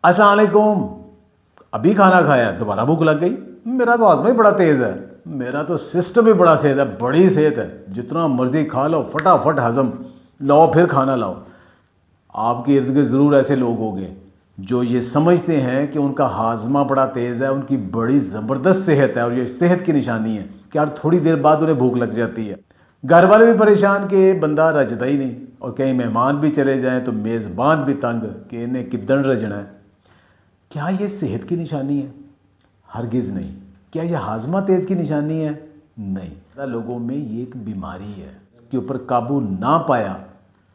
अस्सलाम वालेकुम। अभी खाना खाया, दोबारा भूख लग गई। मेरा तो हाजमा ही बड़ा तेज़ है, मेरा तो सिस्टम ही बड़ा सेहत है, बड़ी सेहत है। जितना मर्जी खा लो, फटाफट हजम, लाओ फिर खाना लाओ। आपके इर्द गिर्द ज़रूर ऐसे लोग होंगे जो ये समझते हैं कि उनका हाजमा बड़ा तेज़ है, उनकी बड़ी ज़बरदस्त सेहत है और ये सेहत की निशानी है कि यार थोड़ी देर बाद उन्हें भूख लग जाती है। घर वाले भी परेशान कि बंदा रजदा ही नहीं, और कहीं मेहमान भी चले जाएं तो मेज़बान भी तंग कि इन्हें किदन रजना है। क्या ये सेहत की निशानी है? हरगिज़ नहीं। क्या ये हाजमा तेज़ की निशानी है? नहीं। लोगों में ये एक बीमारी है, इसके ऊपर काबू ना पाया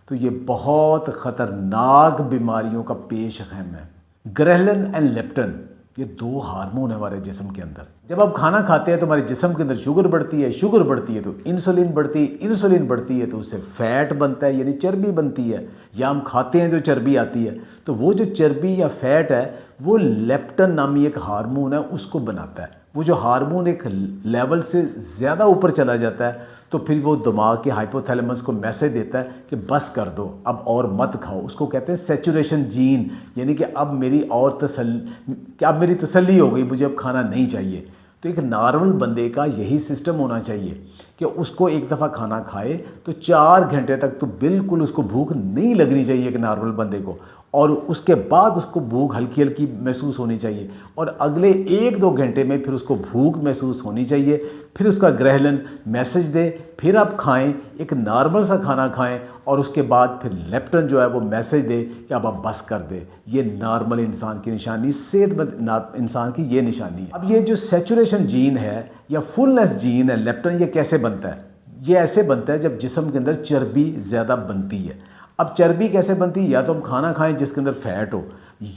तो ये बहुत ख़तरनाक बीमारियों का पेश खैम है। ग्रेलिन एंड लेप्टिन, ये दो हार्मोन है हमारे जिस्म के अंदर। जब आप खाना खाते हैं तो हमारे जिस्म के अंदर शुगर बढ़ती है, शुगर बढ़ती है तो इंसुलिन बढ़ती है, इंसुलिन बढ़ती है तो उससे फैट बनता है, यानी चर्बी बनती है, या हम खाते हैं जो चर्बी आती है। तो वो जो चर्बी या फैट है वो लेप्टिन नामी एक हार्मोन है, उसको बनाता है। वो जो हार्मोन एक लेवल से ज़्यादा ऊपर चला जाता है तो फिर वो दिमाग के हाइपोथैलेमस को मैसेज देता है कि बस कर दो, अब और मत खाओ। उसको कहते हैं सैचुरेशन जीन, यानी कि अब मेरी तसल्ली हो गई, मुझे अब खाना नहीं चाहिए। तो एक नॉर्मल बंदे का यही सिस्टम होना चाहिए कि उसको एक दफ़ा खाना खाए तो 4 घंटे तक तो बिल्कुल उसको भूख नहीं लगनी चाहिए एक नॉर्मल बंदे को, और उसके बाद उसको भूख हल्की हल्की महसूस होनी चाहिए, और अगले 1-2 घंटे में फिर उसको भूख महसूस होनी चाहिए। फिर उसका ग्रहलन मैसेज दे, फिर आप खाएं, एक नॉर्मल सा खाना खाएं, और उसके बाद फिर लेप्टिन जो है वो मैसेज दे कि अब आप बस कर दे। ये नॉर्मल इंसान की निशानी, सेहतमंद इंसान की ये निशानी है। अब ये जो सैचुरेशन जीन है या फुलनेस जीन है लेप्टिन, ये कैसे बनता है? ये ऐसे बनता है जब जिस्म के अंदर चर्बी ज़्यादा बनती है। अब चर्बी कैसे बनती है? या तो हम खाना खाएं जिसके अंदर फैट हो,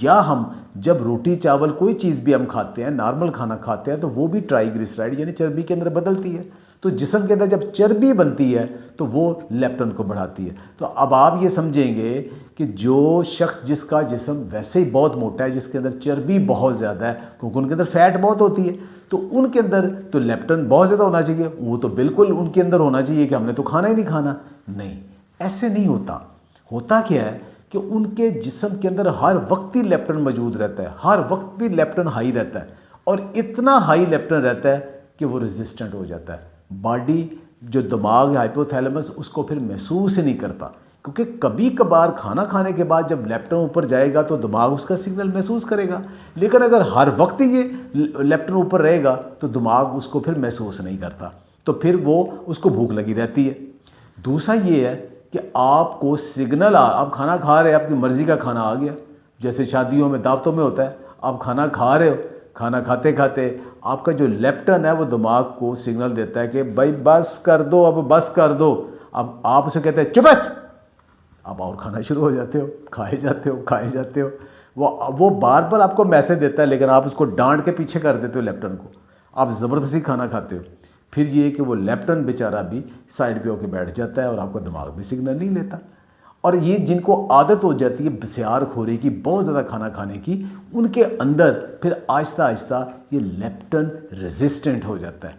या हम जब रोटी चावल कोई चीज़ भी हम खाते हैं, नॉर्मल खाना खाते हैं, तो वो भी ट्राइग्लिसराइड यानी चर्बी के अंदर बदलती है। तो जिस्म के अंदर जब चर्बी बनती है तो वो लेप्टिन को बढ़ाती है। तो अब आप ये समझेंगे कि जो शख्स जिसका जिस्म वैसे ही बहुत मोटा है, जिसके अंदर चर्बी बहुत ज़्यादा है, क्योंकि उनके अंदर फैट बहुत होती है, तो उनके अंदर तो लेप्टिन बहुत ज़्यादा होना चाहिए। वो तो बिल्कुल उनके अंदर होना चाहिए कि हमने तो खाना ही नहीं खाना। नहीं, ऐसे नहीं होता। होता क्या है कि उनके जिस्म के अंदर हर वक्त ही लेप्टिन मौजूद रहता है, हर वक्त भी लेप्टिन हाई रहता है, और इतना हाई लेप्टिन रहता है कि वो रेजिस्टेंट हो जाता है। बॉडी जो दिमाग हाइपोथैलेमस उसको फिर महसूस ही नहीं करता, क्योंकि कभी कभार खाना खाने के बाद जब लेप्टिन ऊपर जाएगा तो दिमाग उसका सिग्नल महसूस करेगा, लेकिन अगर हर वक्त ही ये लेप्टिन ऊपर रहेगा तो दिमाग उसको फिर महसूस नहीं करता, तो फिर वो उसको भूख लगी रहती है। दूसरा ये है कि आपको सिग्नल आप खाना खा रहे हैं, आपकी मर्ज़ी का खाना आ गया, जैसे शादियों में दावतों में होता है, आप खाना खा रहे हो, खाना खाते खाते आपका जो लेप्टिन है वो दिमाग को सिग्नल देता है कि भाई बस कर दो, अब बस कर दो। अब आप उसे कहते हैं चुप है, आप और खाना शुरू हो जाते हो, खाए जाते हो। वो बार बार आपको मैसेज देता है, लेकिन आप उसको डांट के पीछे कर देते हो लेप्टिन को, आप ज़बरदस्ती खाना खाते हो। फिर ये कि वो लेप्टिन बेचारा भी साइड पे होकर बैठ जाता है और आपका दिमाग भी सिग्नल नहीं लेता। और ये जिनको आदत हो जाती है बसियारखोरी की, बहुत ज़्यादा खाना खाने की, उनके अंदर फिर आहिस्ता आहिस्ता ये लेप्टिन रेजिस्टेंट हो जाता है।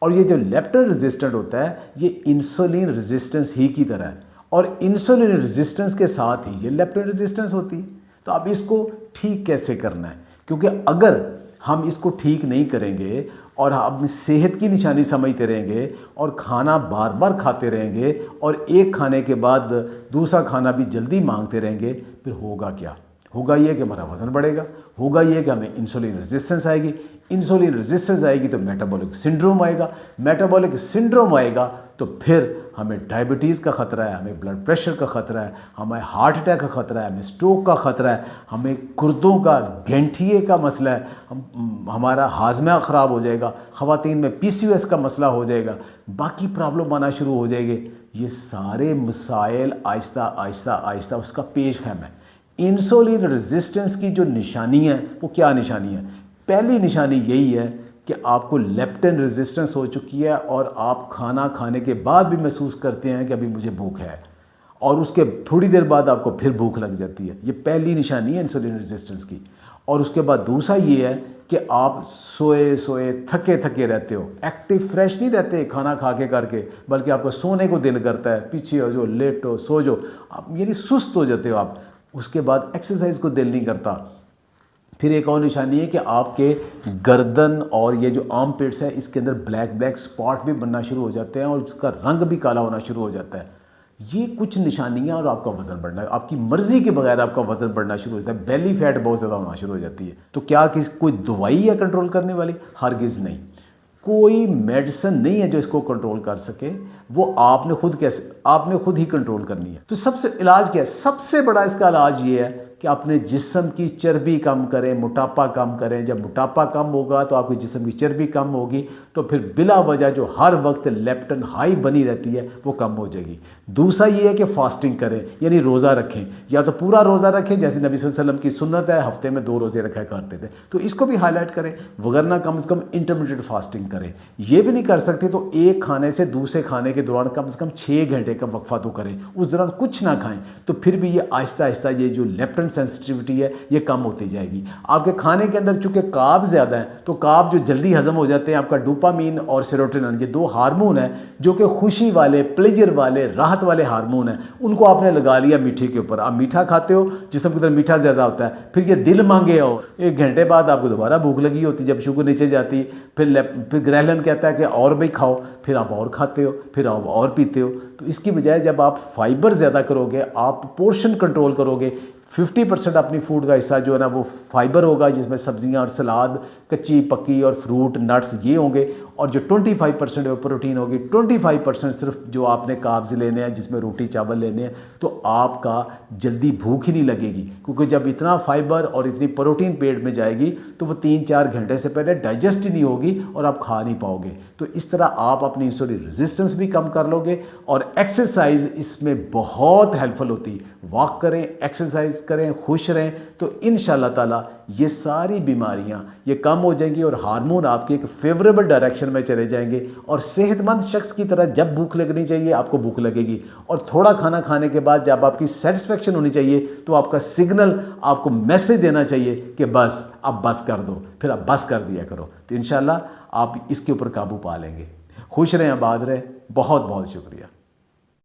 और ये जो लेप्टिन रेजिस्टेंट होता है ये इंसुलिन रेजिस्टेंस ही की तरह है, और इंसुलिन रेजिस्टेंस के साथ ही ये लेप्टिन रेजिस्टेंस होती है। तो अब इसको ठीक कैसे करना है? क्योंकि अगर हम इसको ठीक नहीं करेंगे और हम सेहत की निशानी समझते रहेंगे और खाना बार बार खाते रहेंगे और एक खाने के बाद दूसरा खाना भी जल्दी मांगते रहेंगे, फिर होगा क्या? होगा ये कि हमारा वज़न बढ़ेगा, होगा ये कि हमें इंसुलिन रेजिस्टेंस आएगी, इंसुलिन रेजिस्टेंस आएगी तो मेटाबॉलिक सिंड्रोम आएगा, मेटाबॉलिक सिंड्रोम आएगा तो फिर हमें डायबिटीज़ का ख़तरा है, हमें ब्लड प्रेशर का ख़तरा है, हमें हार्ट अटैक का ख़तरा है, हमें स्ट्रोक का ख़तरा है, हमें गुर्दों का गठिए का मसला है, हमारा हाजमा ख़राब हो जाएगा, ख़वातीन में PCOS का मसला हो जाएगा, बाकी प्रॉब्लम आना शुरू हो जाएगी। ये सारे मसाइल आहिस्ता आहिस्ता आहिस्ता उसका पेश खैम है। इंसुलिन रेजिस्टेंस की जो निशानी है वो क्या निशानी है? पहली निशानी यही है कि आपको लेप्टिन रेजिस्टेंस हो चुकी है और आप खाना खाने के बाद भी महसूस करते हैं कि अभी मुझे भूख है, और उसके थोड़ी देर बाद आपको फिर भूख लग जाती है। ये पहली निशानी है इंसुलिन रेजिस्टेंस की। और उसके बाद दूसरा ये है कि आप सोए सोए थके थके रहते हो, एक्टिव फ्रेश नहीं रहते खाना खा के करके, बल्कि आपको सोने को दिल करता है, पीछे हो जो, लेटो, सो जो, आप यानी सुस्त हो जाते हो आप। उसके बाद एक्सरसाइज को दिल नहीं करता, फिर एक और निशानी है कि आपके गर्दन और ये जो आर्म पिट्स है इसके अंदर ब्लैक ब्लैक स्पॉट भी बनना शुरू हो जाते हैं और उसका रंग भी काला होना शुरू हो जाता है। ये कुछ निशानियां और आपका वज़न बढ़ना, आपकी मर्ज़ी के बगैर आपका वज़न बढ़ना शुरू हो जाता है, बेली फैट बहुत ज़्यादा होना शुरू हो जाती है। तो क्या कोई दवाई है कंट्रोल करने वाली? हरगिज़ नहीं। कोई मेडिसिन नहीं है जो इसको कंट्रोल कर सके, वो आपने खुद ही कंट्रोल करनी है। तो सबसे इलाज क्या है? सबसे बड़ा इसका इलाज ये है कि अपने जिस्म की चर्बी कम करें, मोटापा कम करें। जब मोटापा कम होगा तो आपके जिस्म की चर्बी कम होगी, तो फिर बिला वजह जो हर वक्त लेप्टन हाई बनी रहती है वो कम हो जाएगी। दूसरा ये है कि फास्टिंग करें, यानी रोज़ा रखें, या तो पूरा रोज़ा रखें जैसे नबी सल्लल्लाहु अलैहि वसल्लम की सुन्नत है, हफ्ते में 2 रोज़े रखा करते थे, तो इसको भी हाईलाइट करें। वगरना कम से कम इंटरमीडिएट फास्टिंग करें। ये भी नहीं कर सकते तो एक खाने से दूसरे खाने के दौरान कम से कम 6 घंटे का वक्फा तो करें, उस दौरान कुछ ना खाएं, तो फिर भी ये आहिस्ता आहिस्ता ये जो लेप्टन सेंसिटिविटी है ये कम होती जाएगी। आपके खाने के अंदर चूंकि कार्ब ज़्यादा है तो कार्ब जो जल्दी हजम हो जाते हैं, आपका डोपामीन और सेरोटोनिन ये 2 हार्मोन हैं जो कि खुशी वाले, प्लेजर वाले, राहत वाले हार्मोन हैं, उनको आपने लगा लिया मीठे के ऊपर। आप मीठा खाते हो, जिस्म के अंदर मीठा ज़्यादा होता है, फिर ये दिल मांगे हो, 1 घंटे बाद आपको दोबारा भूख लगी होती, जब शुगर नीचे जाती, फिर ग्रहलन कहता है कि और भी खाओ, फिर आप और खाते हो, फिर आप और पीते हो। तो इसकी बजाय जब आप फाइबर ज़्यादा करोगे, आप पोर्शन कंट्रोल करोगे, 50% अपनी फूड का हिस्सा जो है ना वो फाइबर होगा, जिसमें सब्जियां और सलाद, कच्ची पक्की और फ्रूट, नट्स ये होंगे, और जो 25% वो प्रोटीन होगी, 25% सिर्फ जो आपने कार्ब्स लेने हैं, जिसमें रोटी चावल लेने हैं, तो आपका जल्दी भूख ही नहीं लगेगी, क्योंकि जब इतना फाइबर और इतनी प्रोटीन पेट में जाएगी तो वो 3-4 घंटे से पहले डाइजेस्ट ही नहीं होगी और आप खा नहीं पाओगे। तो इस तरह आप अपनी इंसुलिन रेजिस्टेंस भी कम कर लोगे, और एक्सरसाइज इसमें बहुत हेल्पफुल होती है। वॉक करें, एक्सरसाइज करें, खुश रहें, तो इंशाल्लाह ताला ये सारी बीमारियां ये कम हो जाएंगी और हार्मोन आपके एक फेवरेबल डायरेक्शन में चले जाएंगे, और सेहतमंद शख्स की तरह जब भूख लगनी चाहिए आपको भूख लगेगी, और थोड़ा खाना खाने के बाद जब आपकी सेटिस्फेक्शन होनी चाहिए तो आपका सिग्नल आपको मैसेज देना चाहिए कि बस अब बस कर दो, फिर आप बस कर दिया करो। तो इंशाल्लाह आप इसके ऊपर काबू पा लेंगे। खुश रहें, आबाद रहें। बहुत बहुत शुक्रिया।